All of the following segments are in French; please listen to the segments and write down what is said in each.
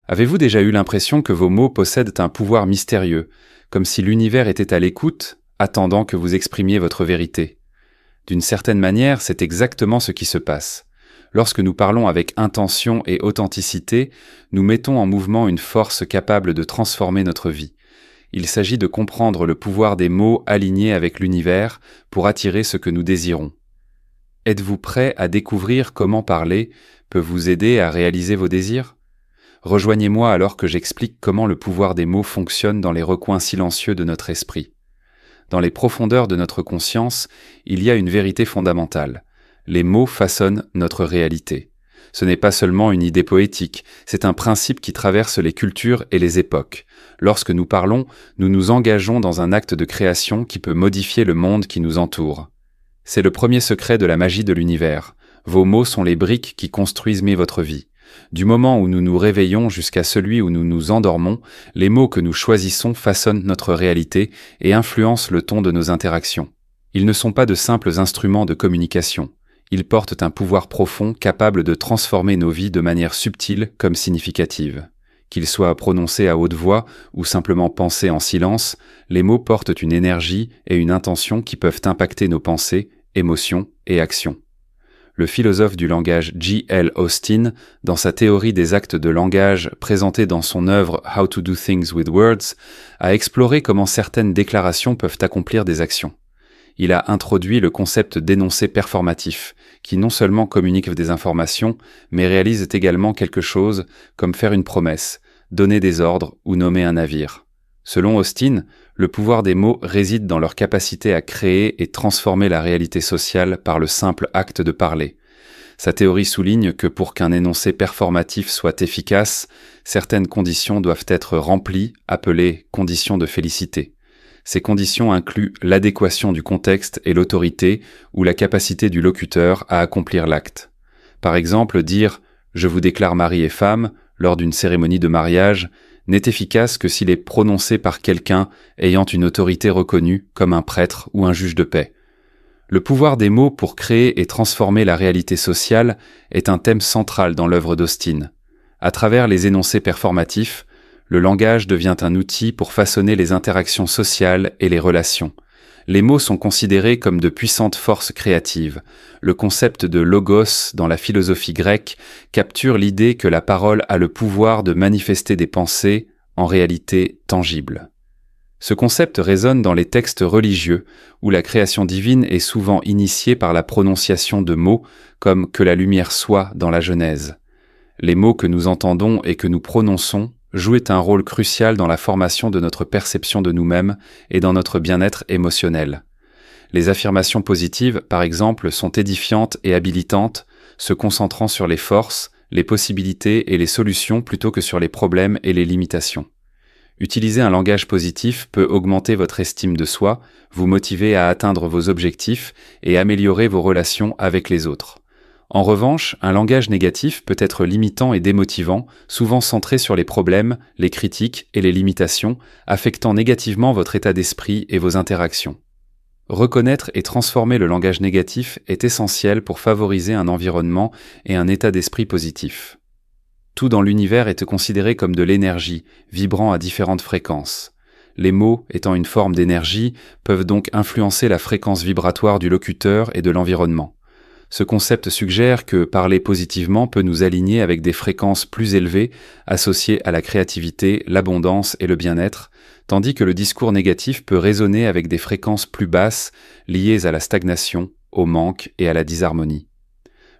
Avez-vous déjà eu l'impression que vos mots possèdent un pouvoir mystérieux, comme si l'univers était à l'écoute, attendant que vous exprimiez votre vérité? D'une certaine manière, c'est exactement ce qui se passe. Lorsque nous parlons avec intention et authenticité, nous mettons en mouvement une force capable de transformer notre vie. Il s'agit de comprendre le pouvoir des mots alignés avec l'univers pour attirer ce que nous désirons. Êtes-vous prêt à découvrir comment parler peut vous aider à réaliser vos désirs? Rejoignez-moi alors que j'explique comment le pouvoir des mots fonctionne dans les recoins silencieux de notre esprit. Dans les profondeurs de notre conscience, il y a une vérité fondamentale. Les mots façonnent notre réalité. Ce n'est pas seulement une idée poétique, c'est un principe qui traverse les cultures et les époques. Lorsque nous parlons, nous nous engageons dans un acte de création qui peut modifier le monde qui nous entoure. C'est le premier secret de la magie de l'univers. Vos mots sont les briques qui construisent votre vie. Du moment où nous nous réveillons jusqu'à celui où nous nous endormons, les mots que nous choisissons façonnent notre réalité et influencent le ton de nos interactions. Ils ne sont pas de simples instruments de communication. Ils portent un pouvoir profond capable de transformer nos vies de manière subtile comme significative. Qu'ils soient prononcés à haute voix ou simplement pensés en silence, les mots portent une énergie et une intention qui peuvent impacter nos pensées, émotions et actions. Le philosophe du langage J.L. Austin, dans sa théorie des actes de langage présentée dans son œuvre How to do things with words, a exploré comment certaines déclarations peuvent accomplir des actions. Il a introduit le concept d'énoncé performatif, qui non seulement communique des informations, mais réalise également quelque chose, comme faire une promesse, donner des ordres ou nommer un navire. Selon Austin, le pouvoir des mots réside dans leur capacité à créer et transformer la réalité sociale par le simple acte de parler. Sa théorie souligne que pour qu'un énoncé performatif soit efficace, certaines conditions doivent être remplies, appelées conditions de félicité. Ces conditions incluent l'adéquation du contexte et l'autorité ou la capacité du locuteur à accomplir l'acte. Par exemple, dire « je vous déclare mari et femme » lors d'une cérémonie de mariage n'est efficace que s'il est prononcé par quelqu'un ayant une autorité reconnue comme un prêtre ou un juge de paix. Le pouvoir des mots pour créer et transformer la réalité sociale est un thème central dans l'œuvre d'Austin. À travers les énoncés performatifs, le langage devient un outil pour façonner les interactions sociales et les relations. Les mots sont considérés comme de puissantes forces créatives. Le concept de logos dans la philosophie grecque capture l'idée que la parole a le pouvoir de manifester des pensées, en réalité tangibles. Ce concept résonne dans les textes religieux, où la création divine est souvent initiée par la prononciation de mots comme « que la lumière soit » dans la Genèse. Les mots que nous entendons et que nous prononçons jouent un rôle crucial dans la formation de notre perception de nous-mêmes et dans notre bien-être émotionnel. Les affirmations positives, par exemple, sont édifiantes et habilitantes, se concentrant sur les forces, les possibilités et les solutions plutôt que sur les problèmes et les limitations. Utiliser un langage positif peut augmenter votre estime de soi, vous motiver à atteindre vos objectifs et améliorer vos relations avec les autres. En revanche, un langage négatif peut être limitant et démotivant, souvent centré sur les problèmes, les critiques et les limitations, affectant négativement votre état d'esprit et vos interactions. Reconnaître et transformer le langage négatif est essentiel pour favoriser un environnement et un état d'esprit positif. Tout dans l'univers est considéré comme de l'énergie, vibrant à différentes fréquences. Les mots, étant une forme d'énergie, peuvent donc influencer la fréquence vibratoire du locuteur et de l'environnement. Ce concept suggère que parler positivement peut nous aligner avec des fréquences plus élevées associées à la créativité, l'abondance et le bien-être, tandis que le discours négatif peut résonner avec des fréquences plus basses liées à la stagnation, au manque et à la disharmonie.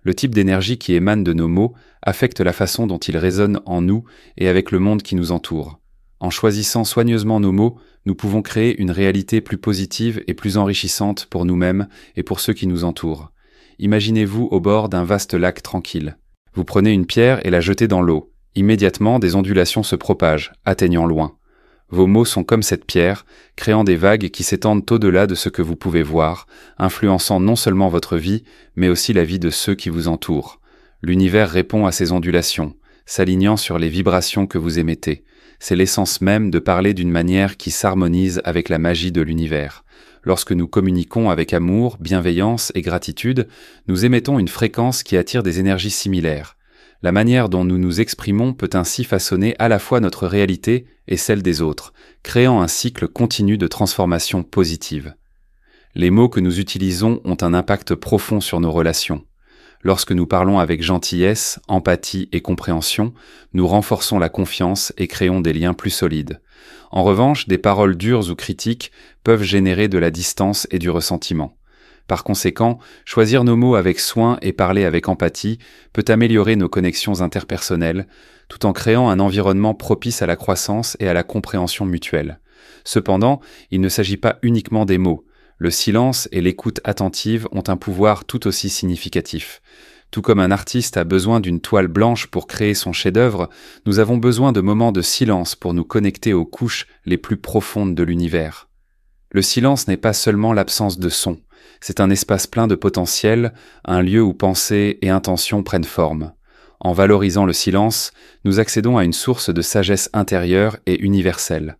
Le type d'énergie qui émane de nos mots affecte la façon dont ils résonnent en nous et avec le monde qui nous entoure. En choisissant soigneusement nos mots, nous pouvons créer une réalité plus positive et plus enrichissante pour nous-mêmes et pour ceux qui nous entourent. Imaginez-vous au bord d'un vaste lac tranquille. Vous prenez une pierre et la jetez dans l'eau. Immédiatement, des ondulations se propagent, atteignant loin. Vos mots sont comme cette pierre, créant des vagues qui s'étendent au-delà de ce que vous pouvez voir, influençant non seulement votre vie, mais aussi la vie de ceux qui vous entourent. L'univers répond à ces ondulations, s'alignant sur les vibrations que vous émettez. C'est l'essence même de parler d'une manière qui s'harmonise avec la magie de l'univers. Lorsque nous communiquons avec amour, bienveillance et gratitude, nous émettons une fréquence qui attire des énergies similaires. La manière dont nous nous exprimons peut ainsi façonner à la fois notre réalité et celle des autres, créant un cycle continu de transformation positive. Les mots que nous utilisons ont un impact profond sur nos relations. Lorsque nous parlons avec gentillesse, empathie et compréhension, nous renforçons la confiance et créons des liens plus solides. En revanche, des paroles dures ou critiques peuvent générer de la distance et du ressentiment. Par conséquent, choisir nos mots avec soin et parler avec empathie peut améliorer nos connexions interpersonnelles, tout en créant un environnement propice à la croissance et à la compréhension mutuelle. Cependant, il ne s'agit pas uniquement des mots. Le silence et l'écoute attentive ont un pouvoir tout aussi significatif. Tout comme un artiste a besoin d'une toile blanche pour créer son chef-d'œuvre, nous avons besoin de moments de silence pour nous connecter aux couches les plus profondes de l'univers. Le silence n'est pas seulement l'absence de son, c'est un espace plein de potentiel, un lieu où pensée et intention prennent forme. En valorisant le silence, nous accédons à une source de sagesse intérieure et universelle.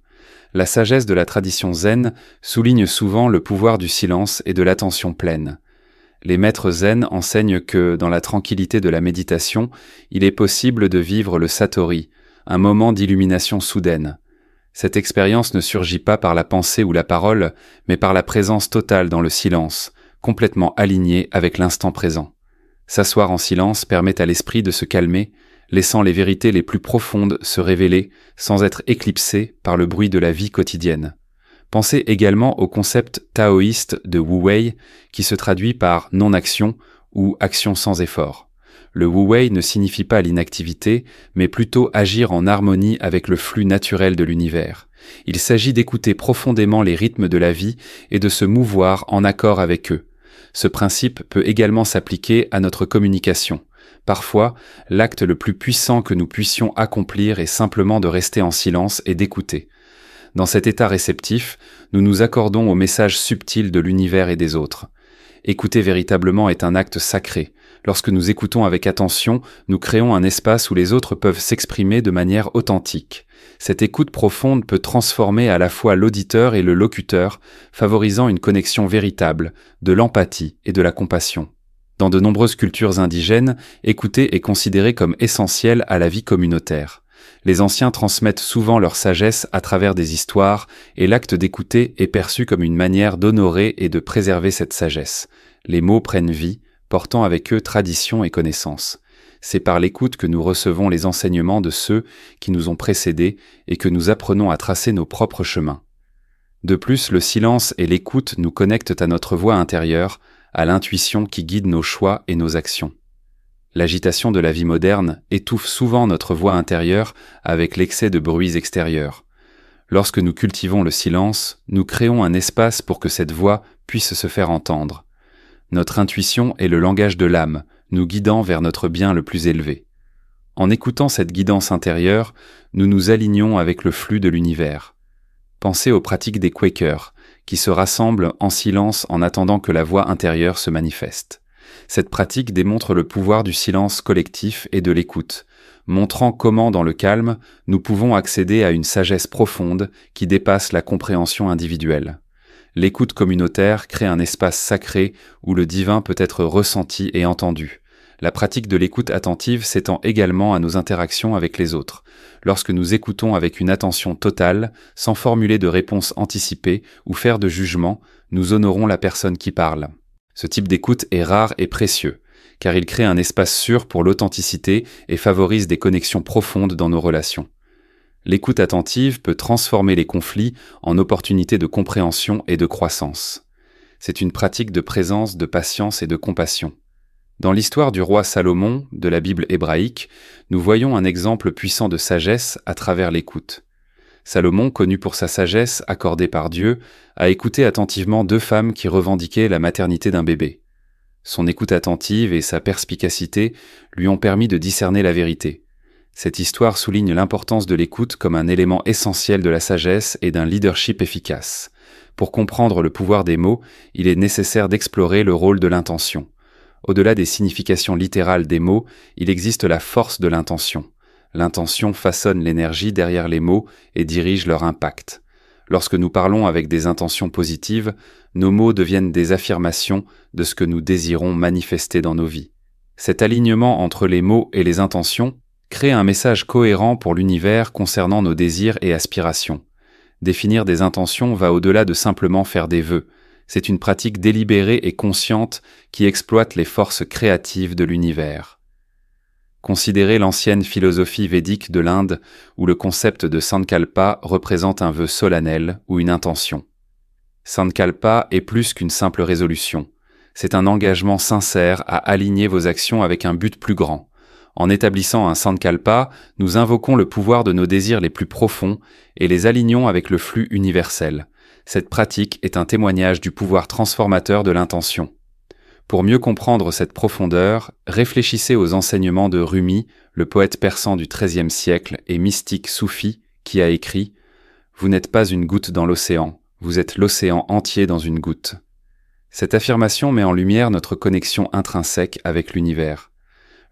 La sagesse de la tradition zen souligne souvent le pouvoir du silence et de l'attention pleine. Les maîtres zen enseignent que, dans la tranquillité de la méditation, il est possible de vivre le satori, un moment d'illumination soudaine. Cette expérience ne surgit pas par la pensée ou la parole, mais par la présence totale dans le silence, complètement alignée avec l'instant présent. S'asseoir en silence permet à l'esprit de se calmer, laissant les vérités les plus profondes se révéler sans être éclipsées par le bruit de la vie quotidienne. Pensez également au concept taoïste de Wu Wei, qui se traduit par non-action ou action sans effort. Le Wu Wei ne signifie pas l'inactivité, mais plutôt agir en harmonie avec le flux naturel de l'univers. Il s'agit d'écouter profondément les rythmes de la vie et de se mouvoir en accord avec eux. Ce principe peut également s'appliquer à notre communication. Parfois, l'acte le plus puissant que nous puissions accomplir est simplement de rester en silence et d'écouter. Dans cet état réceptif, nous nous accordons aux messages subtils de l'univers et des autres. Écouter véritablement est un acte sacré. Lorsque nous écoutons avec attention, nous créons un espace où les autres peuvent s'exprimer de manière authentique. Cette écoute profonde peut transformer à la fois l'auditeur et le locuteur, favorisant une connexion véritable, de l'empathie et de la compassion. Dans de nombreuses cultures indigènes, écouter est considéré comme essentiel à la vie communautaire. Les anciens transmettent souvent leur sagesse à travers des histoires, et l'acte d'écouter est perçu comme une manière d'honorer et de préserver cette sagesse. Les mots prennent vie, portant avec eux tradition et connaissance. C'est par l'écoute que nous recevons les enseignements de ceux qui nous ont précédés et que nous apprenons à tracer nos propres chemins. De plus, le silence et l'écoute nous connectent à notre voix intérieure, à l'intuition qui guide nos choix et nos actions. L'agitation de la vie moderne étouffe souvent notre voix intérieure avec l'excès de bruits extérieurs. Lorsque nous cultivons le silence, nous créons un espace pour que cette voix puisse se faire entendre. Notre intuition est le langage de l'âme, nous guidant vers notre bien le plus élevé. En écoutant cette guidance intérieure, nous nous alignons avec le flux de l'univers. Pensez aux pratiques des Quakers, qui se rassemblent en silence en attendant que la voix intérieure se manifeste. Cette pratique démontre le pouvoir du silence collectif et de l'écoute, montrant comment, dans le calme, nous pouvons accéder à une sagesse profonde qui dépasse la compréhension individuelle. L'écoute communautaire crée un espace sacré où le divin peut être ressenti et entendu. La pratique de l'écoute attentive s'étend également à nos interactions avec les autres. Lorsque nous écoutons avec une attention totale, sans formuler de réponse anticipée ou faire de jugement, nous honorons la personne qui parle. Ce type d'écoute est rare et précieux, car il crée un espace sûr pour l'authenticité et favorise des connexions profondes dans nos relations. L'écoute attentive peut transformer les conflits en opportunités de compréhension et de croissance. C'est une pratique de présence, de patience et de compassion. Dans l'histoire du roi Salomon, de la Bible hébraïque, nous voyons un exemple puissant de sagesse à travers l'écoute. Salomon, connu pour sa sagesse accordée par Dieu, a écouté attentivement 2 femmes qui revendiquaient la maternité d'un bébé. Son écoute attentive et sa perspicacité lui ont permis de discerner la vérité. Cette histoire souligne l'importance de l'écoute comme un élément essentiel de la sagesse et d'un leadership efficace. Pour comprendre le pouvoir des mots, il est nécessaire d'explorer le rôle de l'intention. Au-delà des significations littérales des mots, il existe la force de l'intention. L'intention façonne l'énergie derrière les mots et dirige leur impact. Lorsque nous parlons avec des intentions positives, nos mots deviennent des affirmations de ce que nous désirons manifester dans nos vies. Cet alignement entre les mots et les intentions crée un message cohérent pour l'univers concernant nos désirs et aspirations. Définir des intentions va au-delà de simplement faire des vœux. C'est une pratique délibérée et consciente qui exploite les forces créatives de l'univers. Considérez l'ancienne philosophie védique de l'Inde où le concept de Sankalpa représente un vœu solennel ou une intention. Sankalpa est plus qu'une simple résolution. C'est un engagement sincère à aligner vos actions avec un but plus grand. En établissant un Sankalpa, nous invoquons le pouvoir de nos désirs les plus profonds et les alignons avec le flux universel. Cette pratique est un témoignage du pouvoir transformateur de l'intention. Pour mieux comprendre cette profondeur, réfléchissez aux enseignements de Rumi, le poète persan du XIIIe siècle et mystique soufi, qui a écrit « Vous n'êtes pas une goutte dans l'océan, vous êtes l'océan entier dans une goutte ». Cette affirmation met en lumière notre connexion intrinsèque avec l'univers.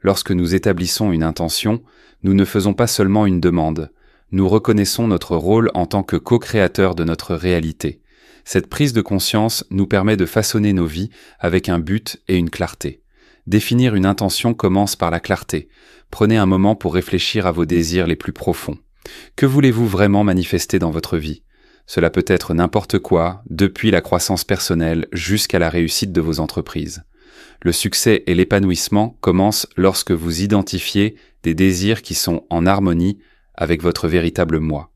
Lorsque nous établissons une intention, nous ne faisons pas seulement une demande, nous reconnaissons notre rôle en tant que co-créateur de notre réalité. Cette prise de conscience nous permet de façonner nos vies avec un but et une clarté. Définir une intention commence par la clarté. Prenez un moment pour réfléchir à vos désirs les plus profonds. Que voulez-vous vraiment manifester dans votre vie ? Cela peut être n'importe quoi, depuis la croissance personnelle jusqu'à la réussite de vos entreprises. Le succès et l'épanouissement commencent lorsque vous identifiez des désirs qui sont en harmonie avec votre véritable moi.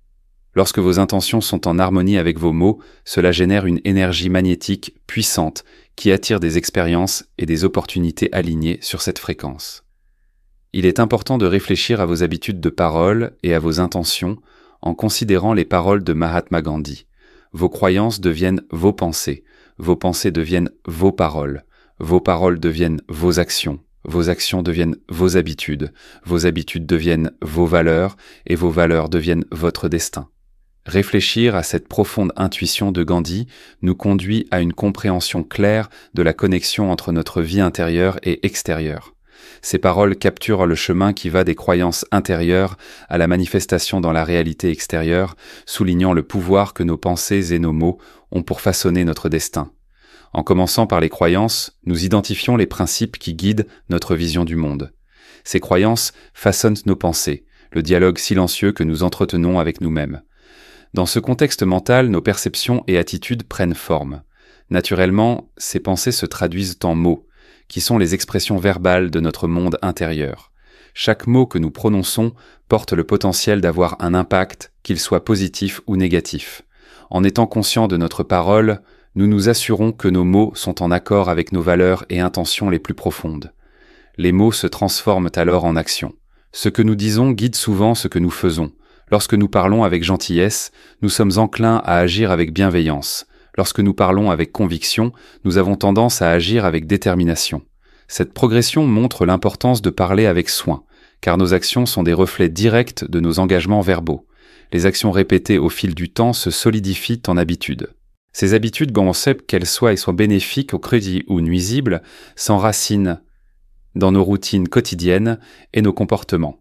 Lorsque vos intentions sont en harmonie avec vos mots, cela génère une énergie magnétique puissante qui attire des expériences et des opportunités alignées sur cette fréquence. Il est important de réfléchir à vos habitudes de parole et à vos intentions en considérant les paroles de Mahatma Gandhi. Vos croyances deviennent vos pensées deviennent vos paroles deviennent vos actions deviennent vos habitudes deviennent vos valeurs et vos valeurs deviennent votre destin. Réfléchir à cette profonde intuition de Gandhi nous conduit à une compréhension claire de la connexion entre notre vie intérieure et extérieure. Ces paroles capturent le chemin qui va des croyances intérieures à la manifestation dans la réalité extérieure, soulignant le pouvoir que nos pensées et nos mots ont pour façonner notre destin. En commençant par les croyances, nous identifions les principes qui guident notre vision du monde. Ces croyances façonnent nos pensées, le dialogue silencieux que nous entretenons avec nous-mêmes. Dans ce contexte mental, nos perceptions et attitudes prennent forme. Naturellement, ces pensées se traduisent en mots, qui sont les expressions verbales de notre monde intérieur. Chaque mot que nous prononçons porte le potentiel d'avoir un impact, qu'il soit positif ou négatif. En étant conscients de notre parole, nous nous assurons que nos mots sont en accord avec nos valeurs et intentions les plus profondes. Les mots se transforment alors en actions. Ce que nous disons guide souvent ce que nous faisons. Lorsque nous parlons avec gentillesse, nous sommes enclins à agir avec bienveillance. Lorsque nous parlons avec conviction, nous avons tendance à agir avec détermination. Cette progression montre l'importance de parler avec soin, car nos actions sont des reflets directs de nos engagements verbaux. Les actions répétées au fil du temps se solidifient en habitudes. Ces habitudes, qu'elles soient bénéfiques au crédit ou nuisibles, s'enracinent dans nos routines quotidiennes et nos comportements.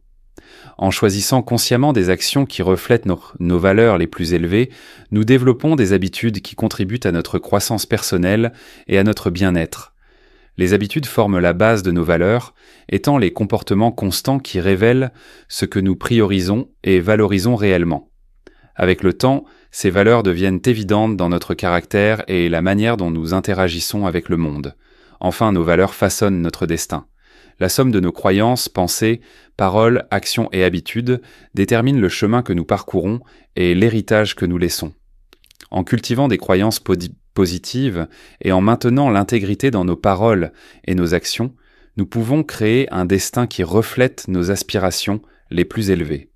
En choisissant consciemment des actions qui reflètent nos valeurs les plus élevées, nous développons des habitudes qui contribuent à notre croissance personnelle et à notre bien-être. Les habitudes forment la base de nos valeurs, étant les comportements constants qui révèlent ce que nous priorisons et valorisons réellement. Avec le temps, ces valeurs deviennent évidentes dans notre caractère et la manière dont nous interagissons avec le monde. Enfin, nos valeurs façonnent notre destin. La somme de nos croyances, pensées, paroles, actions et habitudes détermine le chemin que nous parcourons et l'héritage que nous laissons. En cultivant des croyances positives et en maintenant l'intégrité dans nos paroles et nos actions, nous pouvons créer un destin qui reflète nos aspirations les plus élevées.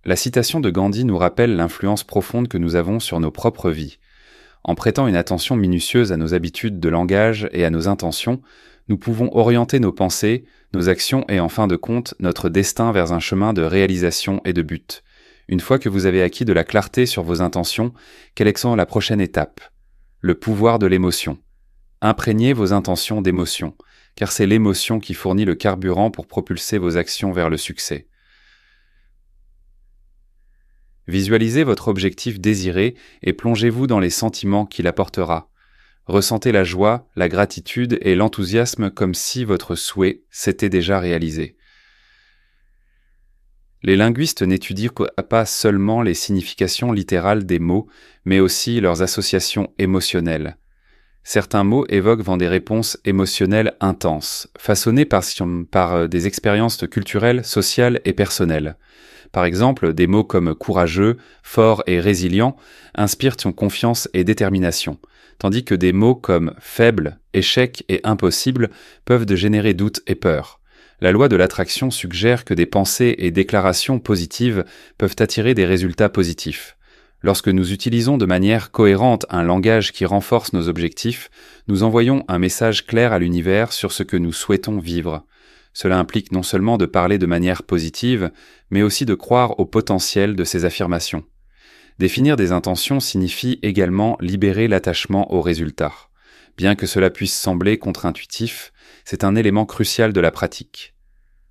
La citation de Gandhi nous rappelle l'influence profonde que nous avons sur nos propres vies. En prêtant une attention minutieuse à nos habitudes de langage et à nos intentions, nous pouvons orienter nos pensées, nos actions et en fin de compte, notre destin vers un chemin de réalisation et de but. Une fois que vous avez acquis de la clarté sur vos intentions, quelle est la prochaine étape ? Le pouvoir de l'émotion. Imprégnez vos intentions d'émotion, car c'est l'émotion qui fournit le carburant pour propulser vos actions vers le succès. Visualisez votre objectif désiré et plongez-vous dans les sentiments qu'il apportera. Ressentez la joie, la gratitude et l'enthousiasme comme si votre souhait s'était déjà réalisé. Les linguistes n'étudient pas seulement les significations littérales des mots, mais aussi leurs associations émotionnelles. Certains mots évoquent des réponses émotionnelles intenses, façonnées par des expériences culturelles, sociales et personnelles. Par exemple, des mots comme courageux, fort et résilient inspirent confiance et détermination, tandis que des mots comme faible, échec et impossible peuvent générer doute et peur. La loi de l'attraction suggère que des pensées et déclarations positives peuvent attirer des résultats positifs. Lorsque nous utilisons de manière cohérente un langage qui renforce nos objectifs, nous envoyons un message clair à l'univers sur ce que nous souhaitons vivre. Cela implique non seulement de parler de manière positive, mais aussi de croire au potentiel de ces affirmations. Définir des intentions signifie également libérer l'attachement aux résultats. Bien que cela puisse sembler contre-intuitif, c'est un élément crucial de la pratique.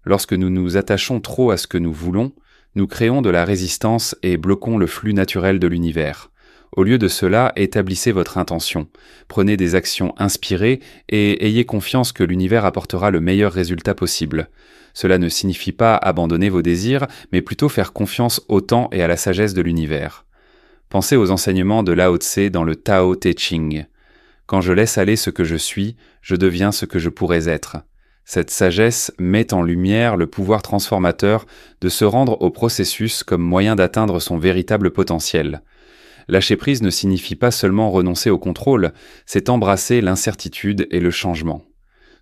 Lorsque nous nous attachons trop à ce que nous voulons, nous créons de la résistance et bloquons le flux naturel de l'univers. Au lieu de cela, établissez votre intention, prenez des actions inspirées et ayez confiance que l'univers apportera le meilleur résultat possible. Cela ne signifie pas abandonner vos désirs, mais plutôt faire confiance au temps et à la sagesse de l'univers. Pensez aux enseignements de Lao Tse dans le Tao Te Ching. Quand je laisse aller ce que je suis, je deviens ce que je pourrais être. Cette sagesse met en lumière le pouvoir transformateur de se rendre au processus comme moyen d'atteindre son véritable potentiel. Lâcher prise ne signifie pas seulement renoncer au contrôle, c'est embrasser l'incertitude et le changement.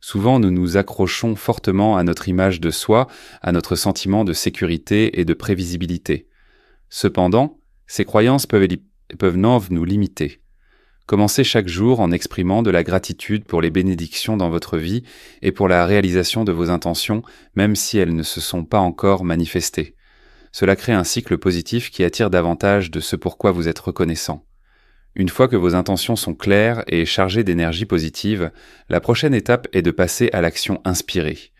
Souvent, nous nous accrochons fortement à notre image de soi, à notre sentiment de sécurité et de prévisibilité. Cependant, ces croyances peuvent nous limiter. Commencez chaque jour en exprimant de la gratitude pour les bénédictions dans votre vie et pour la réalisation de vos intentions, même si elles ne se sont pas encore manifestées. Cela crée un cycle positif qui attire davantage de ce pourquoi vous êtes reconnaissant. Une fois que vos intentions sont claires et chargées d'énergie positive, la prochaine étape est de passer à l'action inspirée.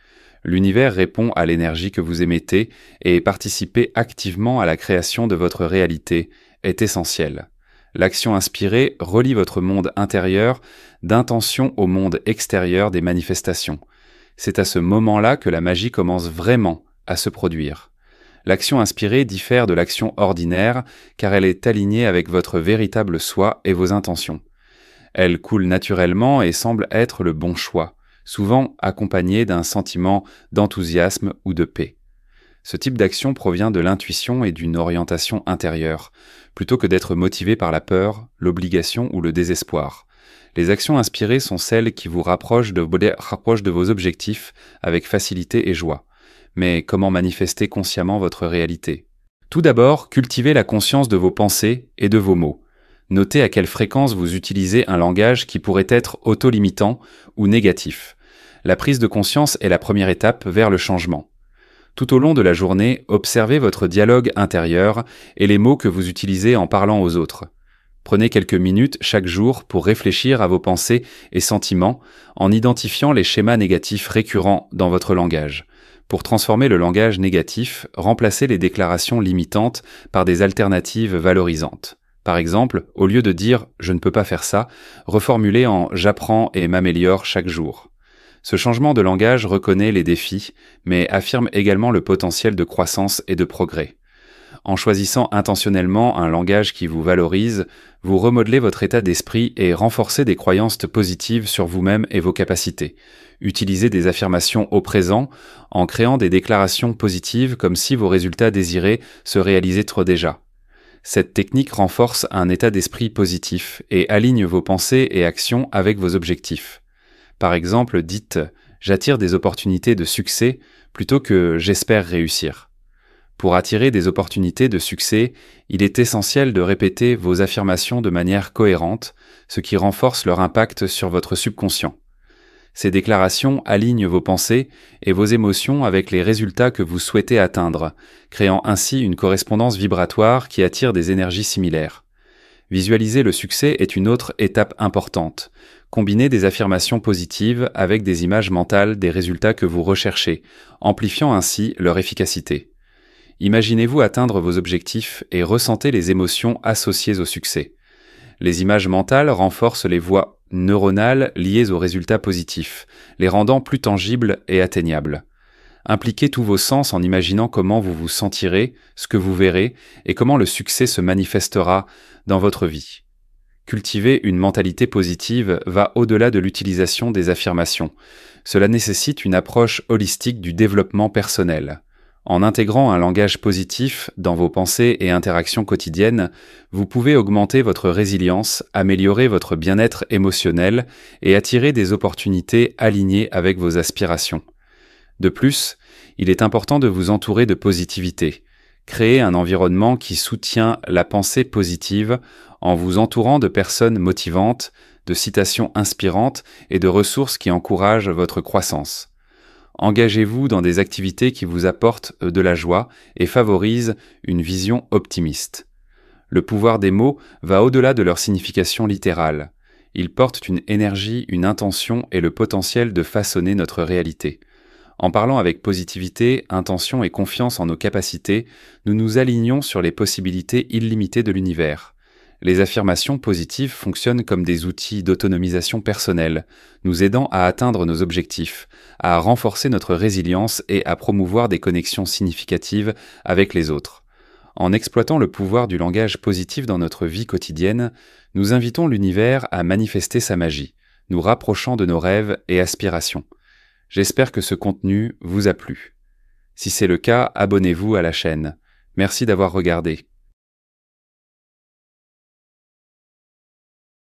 L'univers répond à l'énergie que vous émettez et participer activement à la création de votre réalité est essentiel. L'action inspirée relie votre monde intérieur d'intention au monde extérieur des manifestations. C'est à ce moment-là que la magie commence vraiment à se produire. L'action inspirée diffère de l'action ordinaire car elle est alignée avec votre véritable soi et vos intentions. Elle coule naturellement et semble être le bon choix, souvent accompagnée d'un sentiment d'enthousiasme ou de paix. Ce type d'action provient de l'intuition et d'une orientation intérieure, plutôt que d'être motivé par la peur, l'obligation ou le désespoir. Les actions inspirées sont celles qui vous rapprochent de vos objectifs avec facilité et joie. Mais comment manifester consciemment votre réalité? Tout d'abord, cultivez la conscience de vos pensées et de vos mots. Notez à quelle fréquence vous utilisez un langage qui pourrait être auto-limitant ou négatif. La prise de conscience est la première étape vers le changement. Tout au long de la journée, observez votre dialogue intérieur et les mots que vous utilisez en parlant aux autres. Prenez quelques minutes chaque jour pour réfléchir à vos pensées et sentiments en identifiant les schémas négatifs récurrents dans votre langage. Pour transformer le langage négatif, remplacez les déclarations limitantes par des alternatives valorisantes. Par exemple, au lieu de dire « je ne peux pas faire ça », reformulez en « j'apprends et m'améliore chaque jour ». Ce changement de langage reconnaît les défis, mais affirme également le potentiel de croissance et de progrès. En choisissant intentionnellement un langage qui vous valorise, vous remodelez votre état d'esprit et renforcez des croyances positives sur vous-même et vos capacités. Utilisez des affirmations au présent en créant des déclarations positives comme si vos résultats désirés se réalisaient déjà. Cette technique renforce un état d'esprit positif et aligne vos pensées et actions avec vos objectifs. Par exemple, dites « j'attire des opportunités de succès » plutôt que « j'espère réussir ». Pour attirer des opportunités de succès, il est essentiel de répéter vos affirmations de manière cohérente, ce qui renforce leur impact sur votre subconscient. Ces déclarations alignent vos pensées et vos émotions avec les résultats que vous souhaitez atteindre, créant ainsi une correspondance vibratoire qui attire des énergies similaires. Visualiser le succès est une autre étape importante. Combinez des affirmations positives avec des images mentales des résultats que vous recherchez, amplifiant ainsi leur efficacité. Imaginez-vous atteindre vos objectifs et ressentez les émotions associées au succès. Les images mentales renforcent neuronales liées aux résultats positifs, les rendant plus tangibles et atteignables. Impliquez tous vos sens en imaginant comment vous vous sentirez, ce que vous verrez et comment le succès se manifestera dans votre vie. Cultiver une mentalité positive va au-delà de l'utilisation des affirmations. Cela nécessite une approche holistique du développement personnel. En intégrant un langage positif dans vos pensées et interactions quotidiennes, vous pouvez augmenter votre résilience, améliorer votre bien-être émotionnel et attirer des opportunités alignées avec vos aspirations. De plus, il est important de vous entourer de positivité. Créez un environnement qui soutient la pensée positive en vous entourant de personnes motivantes, de citations inspirantes et de ressources qui encouragent votre croissance. Engagez-vous dans des activités qui vous apportent de la joie et favorisent une vision optimiste. Le pouvoir des mots va au-delà de leur signification littérale. Ils portent une énergie, une intention et le potentiel de façonner notre réalité. En parlant avec positivité, intention et confiance en nos capacités, nous nous alignons sur les possibilités illimitées de l'univers. Les affirmations positives fonctionnent comme des outils d'autonomisation personnelle, nous aidant à atteindre nos objectifs, à renforcer notre résilience et à promouvoir des connexions significatives avec les autres. En exploitant le pouvoir du langage positif dans notre vie quotidienne, nous invitons l'univers à manifester sa magie, nous rapprochant de nos rêves et aspirations. J'espère que ce contenu vous a plu. Si c'est le cas, abonnez-vous à la chaîne. Merci d'avoir regardé.